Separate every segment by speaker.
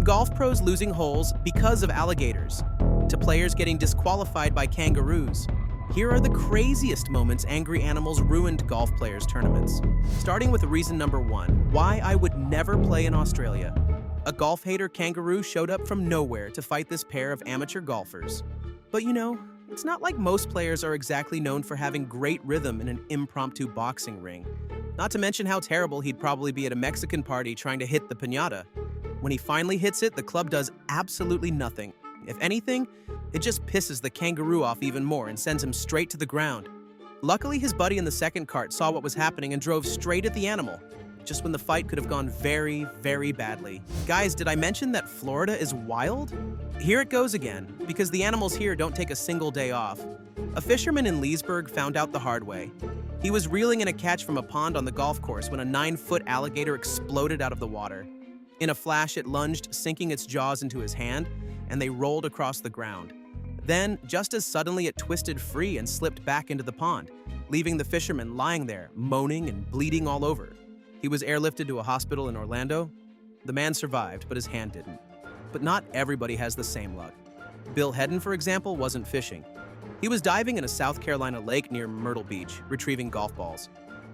Speaker 1: From golf pros losing holes because of alligators, to players getting disqualified by kangaroos, here are the craziest moments angry animals ruined golf players' tournaments. Starting with reason number 1, why I would never play in Australia. A golf hater kangaroo showed up from nowhere to fight this pair of amateur golfers. But you know, it's not like most players are exactly known for having great rhythm in an impromptu boxing ring. Not to mention how terrible he'd probably be at a Mexican party trying to hit the piñata. When he finally hits it, the club does absolutely nothing. If anything, it just pisses the kangaroo off even more and sends him straight to the ground. Luckily, his buddy in the second cart saw what was happening and drove straight at the animal, just when the fight could have gone very, very badly. Guys, did I mention that Florida is wild? Here it goes again, because the animals here don't take a single day off. A fisherman in Leesburg found out the hard way. He was reeling in a catch from a pond on the golf course when a 9-foot alligator exploded out of the water. In a flash, it lunged, sinking its jaws into his hand, and they rolled across the ground. Then, just as suddenly, it twisted free and slipped back into the pond, leaving the fisherman lying there, moaning and bleeding all over. He was airlifted to a hospital in Orlando. The man survived, but his hand didn't. But not everybody has the same luck. Bill Hedden, for example, wasn't fishing. He was diving in a South Carolina lake near Myrtle Beach, retrieving golf balls.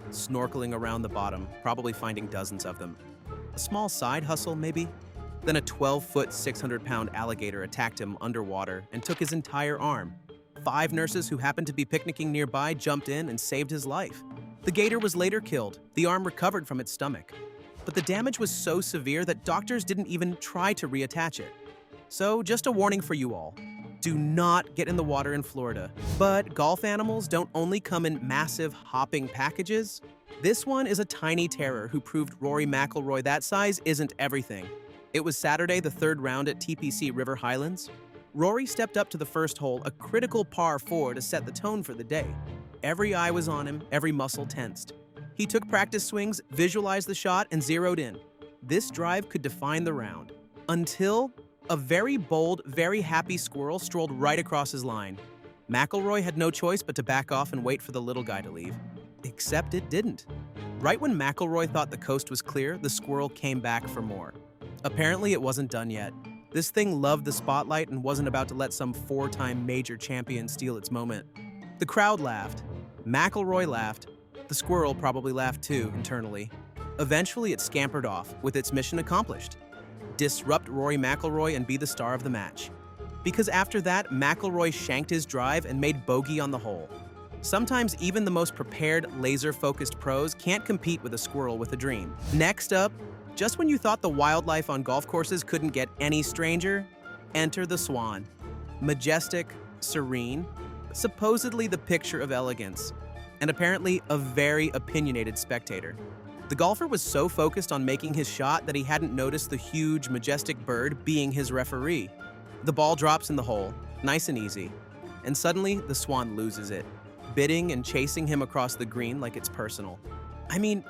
Speaker 1: Snorkeling around the bottom, probably finding dozens of them. A small side hustle, maybe? Then a 12-foot, 600-pound alligator attacked him underwater and took his entire arm. 5 nurses who happened to be picnicking nearby jumped in and saved his life. The gator was later killed, the arm recovered from its stomach. But the damage was so severe that doctors didn't even try to reattach it. So just a warning for you all. Do not get in the water in Florida. But golf animals don't only come in massive, hopping packages. This one is a tiny terror who proved Rory McIlroy that size isn't everything. It was Saturday, the 3rd round at TPC River Highlands. Rory stepped up to the first hole, a critical par 4 to set the tone for the day. Every eye was on him, every muscle tensed. He took practice swings, visualized the shot, and zeroed in. This drive could define the round. Until a very bold, very happy squirrel strolled right across his line. McIlroy had no choice but to back off and wait for the little guy to leave. Except it didn't. Right when McIlroy thought the coast was clear, the squirrel came back for more. Apparently, it wasn't done yet. This thing loved the spotlight and wasn't about to let some 4-time major champion steal its moment. The crowd laughed. McIlroy laughed. The squirrel probably laughed too, internally. Eventually, it scampered off, with its mission accomplished. Disrupt Rory McIlroy and be the star of the match. Because after that, McIlroy shanked his drive and made bogey on the hole. Sometimes even the most prepared, laser-focused pros can't compete with a squirrel with a dream. Next up, just when you thought the wildlife on golf courses couldn't get any stranger, enter the swan. Majestic, serene, supposedly the picture of elegance, and apparently a very opinionated spectator. The golfer was so focused on making his shot that he hadn't noticed the huge, majestic bird being his referee. The ball drops in the hole, nice and easy, and suddenly the swan loses it, bidding and chasing him across the green like it's personal. I mean,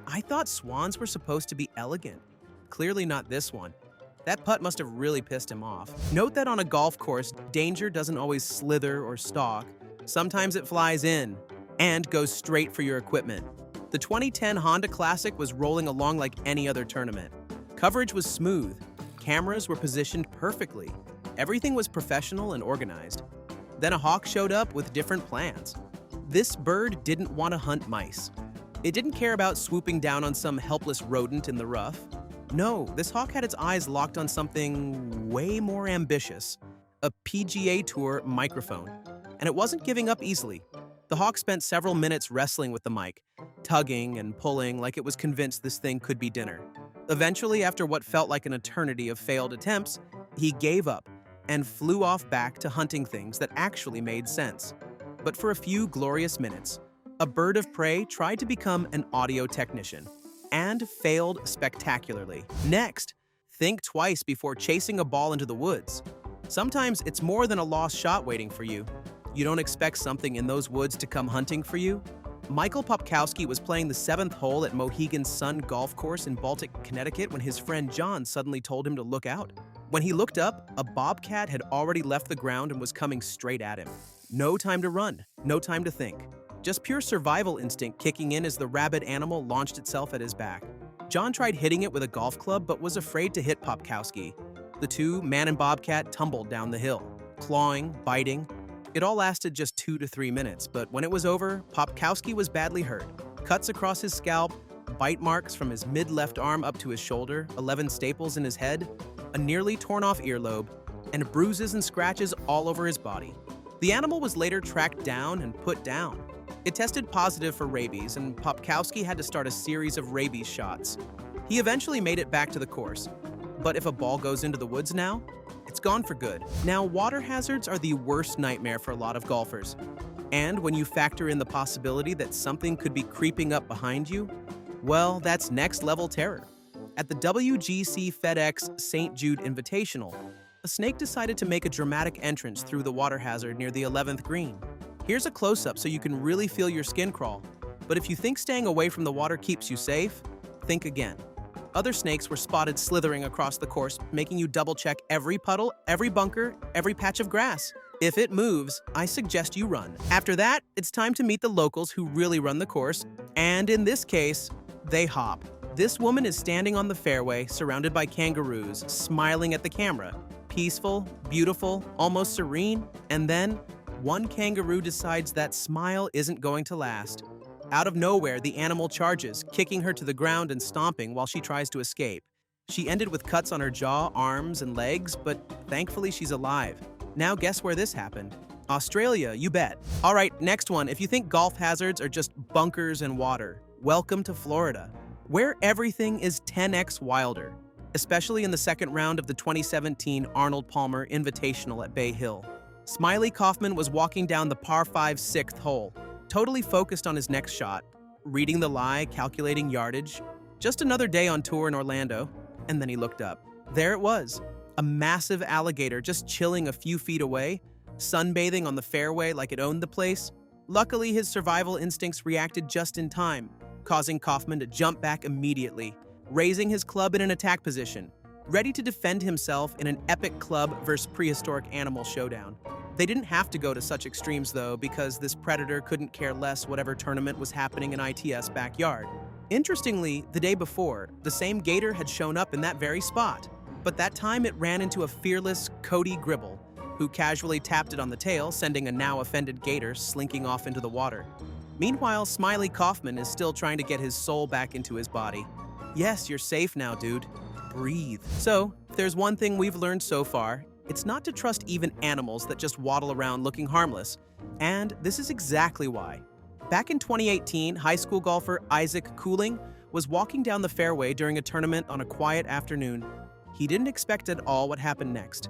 Speaker 1: I thought swans were supposed to be elegant. Clearly not this one. That putt must have really pissed him off. Note that on a golf course, danger doesn't always slither or stalk. Sometimes it flies in and goes straight for your equipment. The 2010 Honda Classic was rolling along like any other tournament. Coverage was smooth. Cameras were positioned perfectly. Everything was professional and organized. Then a hawk showed up with different plans. This bird didn't want to hunt mice. It didn't care about swooping down on some helpless rodent in the rough. No, this hawk had its eyes locked on something way more ambitious, a PGA Tour microphone. And it wasn't giving up easily. The hawk spent several minutes wrestling with the mic, tugging and pulling like it was convinced this thing could be dinner. Eventually, after what felt like an eternity of failed attempts, he gave up and flew off back to hunting things that actually made sense. But for a few glorious minutes, a bird of prey tried to become an audio technician and failed spectacularly. Next, think twice before chasing a ball into the woods. Sometimes it's more than a lost shot waiting for you. You don't expect something in those woods to come hunting for you? Michael Popkowski was playing the 7th hole at Mohegan Sun Golf Course in Baltic, Connecticut when his friend John suddenly told him to look out. When he looked up, a bobcat had already left the ground and was coming straight at him. No time to run, no time to think. Just pure survival instinct kicking in as the rabid animal launched itself at his back. John tried hitting it with a golf club but was afraid to hit Popkowski. The two, man and bobcat, tumbled down the hill, clawing, biting. It all lasted just 2 to 3 minutes, but when it was over, Popkowski was badly hurt. Cuts across his scalp, bite marks from his mid-left arm up to his shoulder, 11 staples in his head, a nearly torn-off earlobe, and bruises and scratches all over his body. The animal was later tracked down and put down. It tested positive for rabies, and Popkowski had to start a series of rabies shots. He eventually made it back to the course. But if a ball goes into the woods now, it's gone for good. Now, water hazards are the worst nightmare for a lot of golfers. And when you factor in the possibility that something could be creeping up behind you, well, that's next-level terror. At the WGC FedEx St. Jude Invitational, a snake decided to make a dramatic entrance through the water hazard near the 11th green. Here's a close-up so you can really feel your skin crawl. But if you think staying away from the water keeps you safe, think again. Other snakes were spotted slithering across the course, making you double-check every puddle, every bunker, every patch of grass. If it moves, I suggest you run. After that, it's time to meet the locals who really run the course, and in this case, they hop. This woman is standing on the fairway, surrounded by kangaroos, smiling at the camera. Peaceful, beautiful, almost serene, and then one kangaroo decides that smile isn't going to last. Out of nowhere, the animal charges, kicking her to the ground and stomping while she tries to escape. She ended with cuts on her jaw, arms, and legs, but thankfully she's alive. Now guess where this happened? Australia, you bet. All right, next one. If you think golf hazards are just bunkers and water, welcome to Florida, where everything is 10x wilder, especially in the second round of the 2017 Arnold Palmer Invitational at Bay Hill. Smiley Kaufman was walking down the par 5 6th hole, totally focused on his next shot, reading the lie, calculating yardage. Just another day on tour in Orlando, and then he looked up. There it was, a massive alligator just chilling a few feet away, sunbathing on the fairway like it owned the place. Luckily, his survival instincts reacted just in time, causing Kaufman to jump back immediately, raising his club in an attack position, ready to defend himself in an epic club versus prehistoric animal showdown. They didn't have to go to such extremes, though, because this predator couldn't care less whatever tournament was happening in IT's backyard. Interestingly, the day before, the same gator had shown up in that very spot, but that time it ran into a fearless Cody Gribble, who casually tapped it on the tail, sending a now-offended gator slinking off into the water. Meanwhile, Smiley Kaufman is still trying to get his soul back into his body. Yes, you're safe now, dude. Breathe. So, if there's one thing we've learned so far, it's not to trust even animals that just waddle around looking harmless. And this is exactly why. Back in 2018, high school golfer Isaac Cooling was walking down the fairway during a tournament on a quiet afternoon. He didn't expect at all what happened next.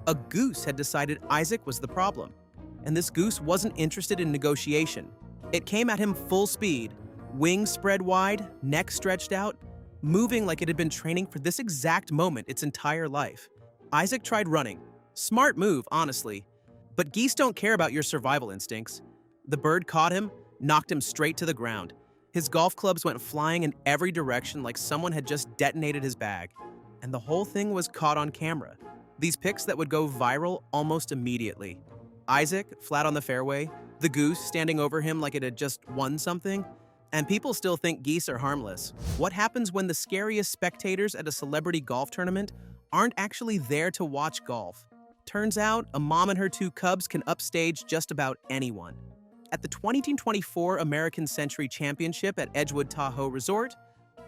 Speaker 1: A goose had decided Isaac was the problem. And this goose wasn't interested in negotiation. It came at him full speed, wings spread wide, neck stretched out, moving like it had been training for this exact moment its entire life. Isaac tried running. Smart move, honestly. But geese don't care about your survival instincts. The bird caught him, knocked him straight to the ground. His golf clubs went flying in every direction like someone had just detonated his bag. And the whole thing was caught on camera. These pics that would go viral almost immediately. Isaac, flat on the fairway, the goose standing over him like it had just won something. And people still think geese are harmless. What happens when the scariest spectators at a celebrity golf tournament aren't actually there to watch golf? Turns out, a mom and her 2 cubs can upstage just about anyone. At the 2024 American Century Championship at Edgewood Tahoe Resort,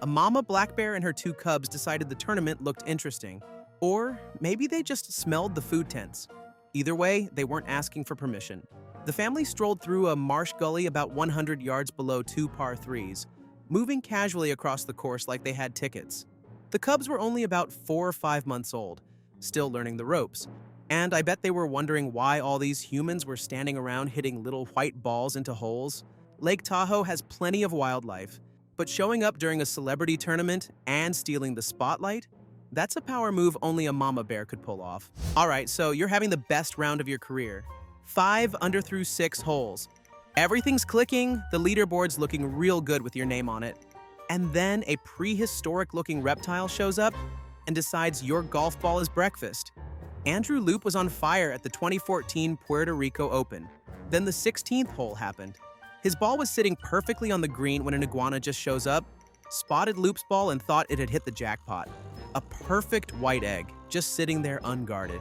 Speaker 1: a mama black bear and her 2 cubs decided the tournament looked interesting. Or maybe they just smelled the food tents. Either way, they weren't asking for permission. The family strolled through a marsh gully about 100 yards below 2 par 3s, moving casually across the course like they had tickets. The cubs were only about 4 or 5 months old, still learning the ropes, and I bet they were wondering why all these humans were standing around hitting little white balls into holes. Lake Tahoe has plenty of wildlife, but showing up during a celebrity tournament and stealing the spotlight? That's a power move only a mama bear could pull off. All right, so you're having the best round of your career. 5 under through 6 holes. Everything's clicking, the leaderboard's looking real good with your name on it. And then a prehistoric-looking reptile shows up and decides your golf ball is breakfast. Andrew Loop was on fire at the 2014 Puerto Rico Open. Then the 16th hole happened. His ball was sitting perfectly on the green when an iguana just shows up, spotted Loop's ball and thought it had hit the jackpot. A perfect white egg, just sitting there unguarded.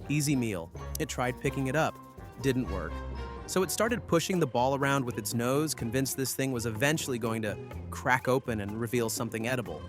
Speaker 1: Easy meal. It tried picking it up. Didn't work. So it started pushing the ball around with its nose, convinced this thing was eventually going to crack open and reveal something edible.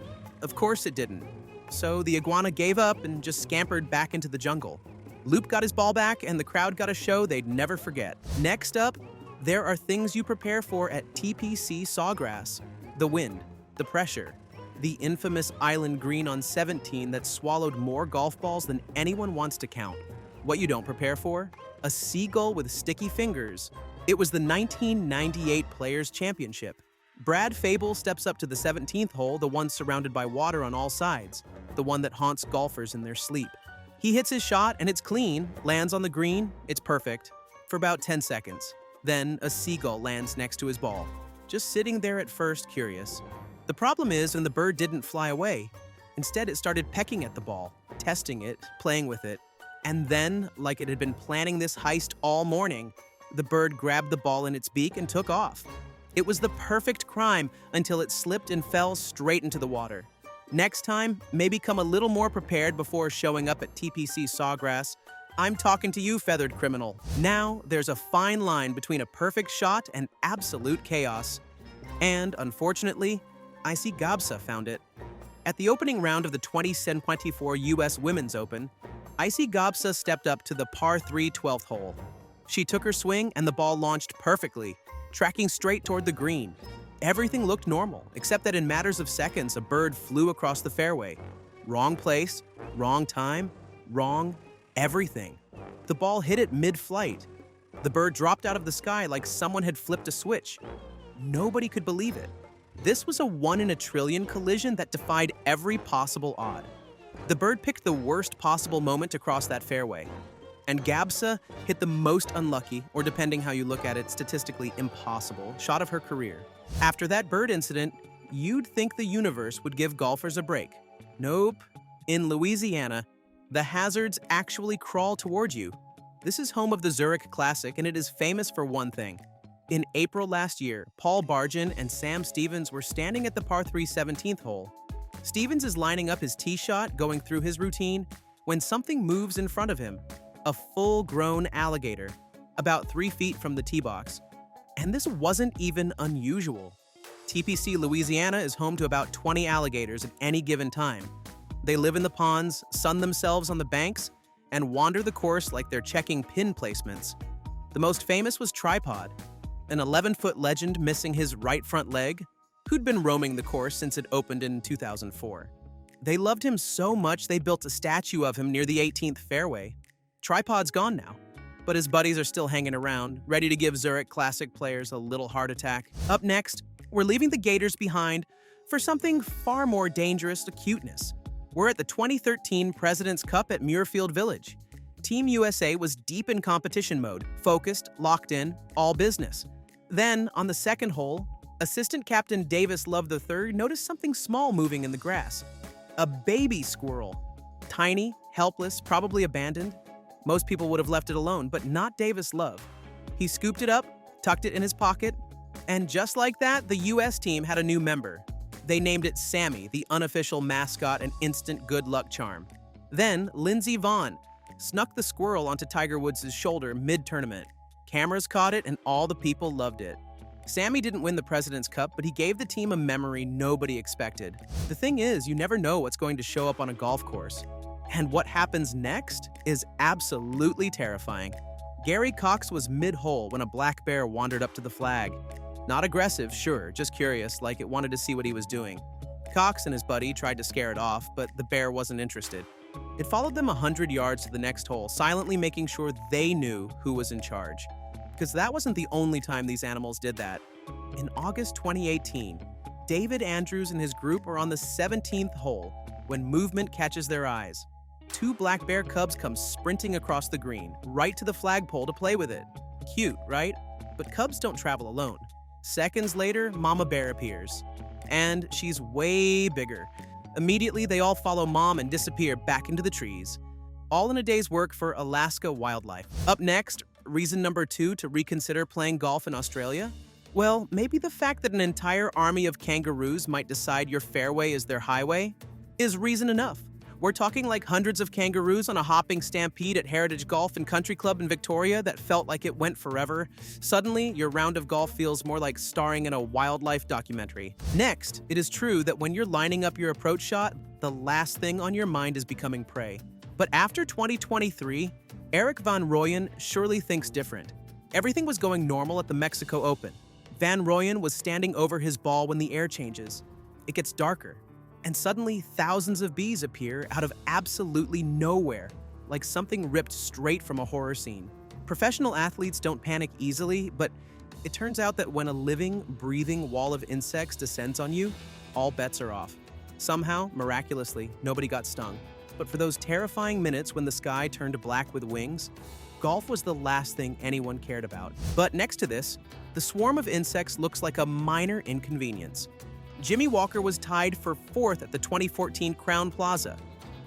Speaker 1: Of course it didn't. So the iguana gave up and just scampered back into the jungle. Loop got his ball back, and the crowd got a show they'd never forget. Next up, there are things you prepare for at TPC Sawgrass. The wind, the pressure, the infamous island green on 17 that swallowed more golf balls than anyone wants to count. What you don't prepare for? A seagull with sticky fingers. It was the 1998 Players' Championship. Brad Fable steps up to the 17th hole, the one surrounded by water on all sides, the one that haunts golfers in their sleep. He hits his shot and it's clean, lands on the green, it's perfect, for about 10 seconds. Then a seagull lands next to his ball, just sitting there at first curious. The problem is when the bird didn't fly away. Instead, it started pecking at the ball, testing it, playing with it. And then, like it had been planning this heist all morning, the bird grabbed the ball in its beak and took off. It was the perfect crime until it slipped and fell straight into the water. Next time, maybe come a little more prepared before showing up at TPC Sawgrass. I'm talking to you, feathered criminal. Now, there's a fine line between a perfect shot and absolute chaos. And, unfortunately, Icy Gabsa found it. At the opening round of the 2024 U.S. Women's Open, Icy Gabsa stepped up to the par 3 12th hole. She took her swing and the ball launched perfectly, tracking straight toward the green. Everything looked normal, except that in matters of seconds, a bird flew across the fairway. Wrong place, wrong time, wrong everything. The ball hit it mid-flight. The bird dropped out of the sky like someone had flipped a switch. Nobody could believe it. This was a 1 in a trillion collision that defied every possible odd. The bird picked the worst possible moment to cross that fairway. And Gabsa hit the most unlucky, or depending how you look at it, statistically impossible, shot of her career. After that bird incident, you'd think the universe would give golfers a break. Nope. In Louisiana, the hazards actually crawl toward you. This is home of the Zurich Classic, and it is famous for one thing. In April last year, Paul Barjan and Sam Stevens were standing at the par 3 17th hole. Stevens is lining up his tee shot, going through his routine, when something moves in front of him. A full-grown alligator, about 3 feet from the tee box. And this wasn't even unusual. TPC Louisiana is home to about 20 alligators at any given time. They live in the ponds, sun themselves on the banks, and wander the course like they're checking pin placements. The most famous was Tripod, an 11-foot legend missing his right front leg, who'd been roaming the course since it opened in 2004. They loved him so much they built a statue of him near the 18th fairway. Tripod's gone now, but his buddies are still hanging around, ready to give Zurich Classic players a little heart attack. Up next, we're leaving the Gators behind for something far more dangerous to cuteness. We're at the 2013 President's Cup at Muirfield Village. Team USA was deep in competition mode, focused, locked in, all business. Then, on the second hole, Assistant Captain Davis Love III noticed something small moving in the grass. A baby squirrel. Tiny, helpless, probably abandoned. Most people would have left it alone, but not Davis Love. He scooped it up, tucked it in his pocket, and just like that, the US team had a new member. They named it Sammy, the unofficial mascot and instant good luck charm. Then, Lindsey Vonn snuck the squirrel onto Tiger Woods' shoulder mid-tournament. Cameras caught it and all the people loved it. Sammy didn't win the President's Cup, but he gave the team a memory nobody expected. The thing is, you never know what's going to show up on a golf course. And what happens next is absolutely terrifying. Gary Cox was mid-hole when a black bear wandered up to the flag. Not aggressive, sure, just curious, like it wanted to see what he was doing. Cox and his buddy tried to scare it off, but the bear wasn't interested. It followed them 100 yards to the next hole, silently making sure they knew who was in charge. Because that wasn't the only time these animals did that. In August 2018, David Andrews and his group are on the 17th hole when movement catches their eyes. 2 black bear cubs come sprinting across the green, right to the flagpole to play with it. Cute, right? But cubs don't travel alone. Seconds later, Mama Bear appears. And she's way bigger. Immediately, they all follow Mom and disappear back into the trees. All in a day's work for Alaska wildlife. Up next, reason number 2 to reconsider playing golf in Australia? Well, maybe the fact that an entire army of kangaroos might decide your fairway is their highway is reason enough. We're talking like hundreds of kangaroos on a hopping stampede at Heritage Golf and Country Club in Victoria that felt like it went forever. Suddenly, your round of golf feels more like starring in a wildlife documentary. Next, it is true that when you're lining up your approach shot, the last thing on your mind is becoming prey. But after 2023, Erik van Rooyen surely thinks different. Everything was going normal at the Mexico Open. Van Rooyen was standing over his ball when the air changes. It gets darker. And suddenly, thousands of bees appear out of absolutely nowhere, like something ripped straight from a horror scene. Professional athletes don't panic easily, but it turns out that when a living, breathing wall of insects descends on you, all bets are off. Somehow, miraculously, nobody got stung. But for those terrifying minutes when the sky turned black with wings, golf was the last thing anyone cared about. But next to this, the swarm of insects looks like a minor inconvenience. Jimmy Walker was tied for 4th at the 2014 Crowne Plaza.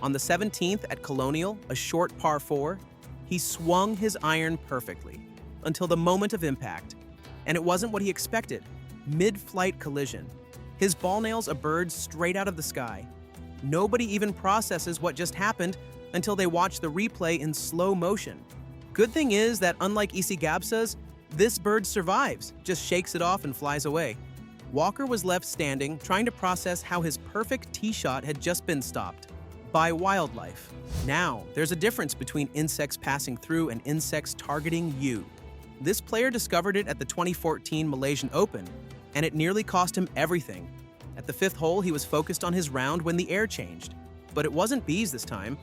Speaker 1: On the 17th at Colonial, a short par 4, he swung his iron perfectly until the moment of impact. And it wasn't what he expected. Mid-flight collision. His ball nails a bird straight out of the sky. Nobody even processes what just happened until they watch the replay in slow motion. Good thing is that unlike Isi Gabsa's, this bird survives, just shakes it off and flies away. Walker was left standing, trying to process how his perfect tee shot had just been stopped by wildlife. Now, there's a difference between insects passing through and insects targeting you. This player discovered it at the 2014 Malaysian Open, and it nearly cost him everything. At the 5th hole, he was focused on his round when the air changed. But it wasn't bees this time.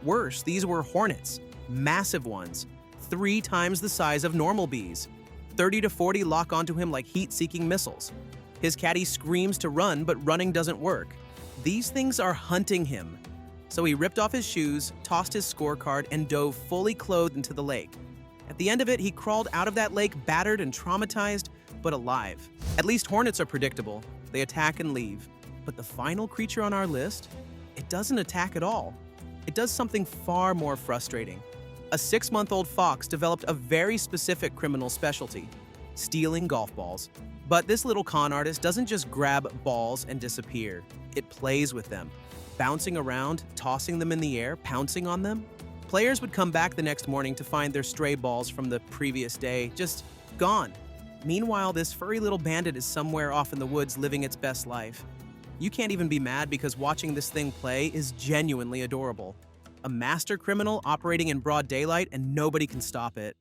Speaker 1: Worse, these were hornets, massive ones, 3 times the size of normal bees. 30 to 40 lock onto him like heat-seeking missiles. His caddy screams to run, but running doesn't work. These things are hunting him. So he ripped off his shoes, tossed his scorecard, and dove fully clothed into the lake. At the end of it, he crawled out of that lake battered and traumatized, but alive. At least hornets are predictable. They attack and leave. But the final creature on our list, it doesn't attack at all. It does something far more frustrating. A 6-month-old fox developed a very specific criminal specialty: stealing golf balls. But this little con artist doesn't just grab balls and disappear. It plays with them, bouncing around, tossing them in the air, pouncing on them. Players would come back the next morning to find their stray balls from the previous day just gone. Meanwhile, this furry little bandit is somewhere off in the woods living its best life. You can't even be mad because watching this thing play is genuinely adorable. A master criminal operating in broad daylight and nobody can stop it.